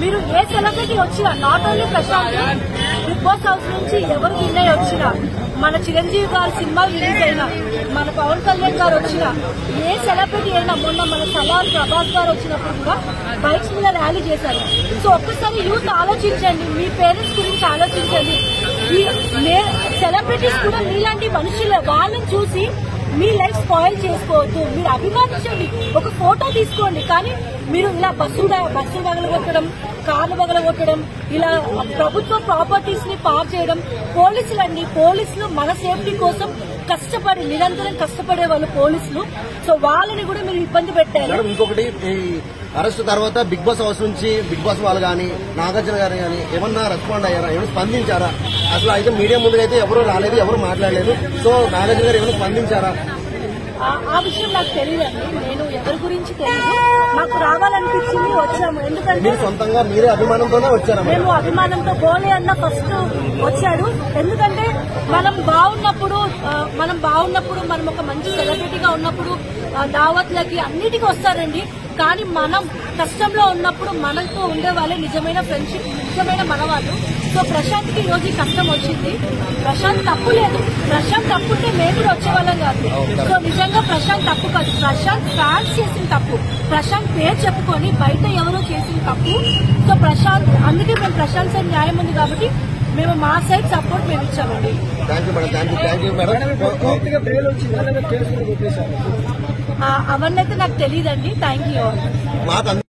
మీరు ఏ సెలబ్రిటీ వచ్చినా, not only Prashant, Bigg Boss house నుంచి ఎవరు విన్నయ్య వచ్చినా, మన చిరంజీవి గారి సినిమా రిలీజ్ అయినా, మన పవన్ కళ్యాణ్ గారు వచ్చినా, ఏ సెలబ్రిటీ అయినా, మొన్న మన సలార్ ప్రభాస్ గారు వచ్చినప్పుడు కూడా బైక్స్ మీద ర్యాలీ చేశారు. సో ఒక్కసారి యూత్ ఆలోచించండి, మీ పేరెంట్స్ గురించి ఆలోచించండి. సెలబ్రిటీస్ కూడా మీలాంటి మనుషులు, వాళ్ళని చూసి మీ లైఫ్ స్పాయిల్ చేసుకోవద్దు. మీరు అభిమానించండి, ఒక ఫోటో తీసుకోండి, కానీ మీరు ఇలా బస్సులు పగలగొట్టడం, కార్లు పగలగొట్టడం, ఇలా ప్రభుత్వ ప్రాపర్టీస్ ని పార్ చేయడం. పోలీసులు మన సేఫ్టీ కోసం కష్టపడి నిరంతరం కష్టపడే వాళ్ళు పోలీసులు. సో వాళ్ళని కూడా మీరు ఇబ్బంది పెట్టారు. ఇంకొకటి, అరెస్ట్ తర్వాత బిగ్ బాస్ హౌస్ నుంచి బిగ్ బాస్ వాళ్ళు కానీ నాగార్జున గారు కానీ ఏమన్నా రెస్పాండ్ అయ్యారా, ఏమైనా స్పందించారా? అసలు అయితే మీడియా ముందు అయితే ఎవరు రాలేదు, ఎవరు మాట్లాడలేదు. సో నాగార్జున గారు ఏమైనా స్పందించారా? ఆ విషయం నాకు తెలియదండి, నేను ఎవరి గురించి తెలియదు. నాకు రావాలనిపించింది, వచ్చాము. ఎందుకంటే సొంతంగా మీరే అభిమానంతోనే వచ్చారా? మేము అభిమానంతో, బోలే అన్న ఫస్ట్ వచ్చాడు. ఎందుకంటే మనం బాగున్నప్పుడు మనం ఒక మంచి సెలబ్రిటీగా ఉన్నప్పుడు దావత్లకి అన్నిటికీ వస్తారండి. కానీ మనం కష్టంలో ఉన్నప్పుడు మనతో ఉండే వాళ్ళే నిజమైన ఫ్రెండ్షిప్, నిజమైన మనవాళ్ళు. సో ప్రశాంత్ కి ఈరోజు కష్టం వచ్చింది. ప్రశాంత్ తప్పు లేదు, ప్రశాంత్ తప్పుంటే మేము కూడా వచ్చేవాళ్ళం కాదు. సో నిజంగా ప్రశాంత్ తప్పు కాదు, ప్రశాంత్ ఫ్యాన్స్ చేసిన తప్పు, ప్రశాంత్ పేరు చెప్పుకొని బయట ఎవరో చేసిన తప్పు. సో ప్రశాంత్, అందుకే మేము ప్రశాంత్ సార్ న్యాయం ఉంది కాబట్టి మేము మా సైడ్ సపోర్ట్ మేము ఇచ్చామండి. అవన్నీ అయితే నాకు తెలియదండి. Thank you.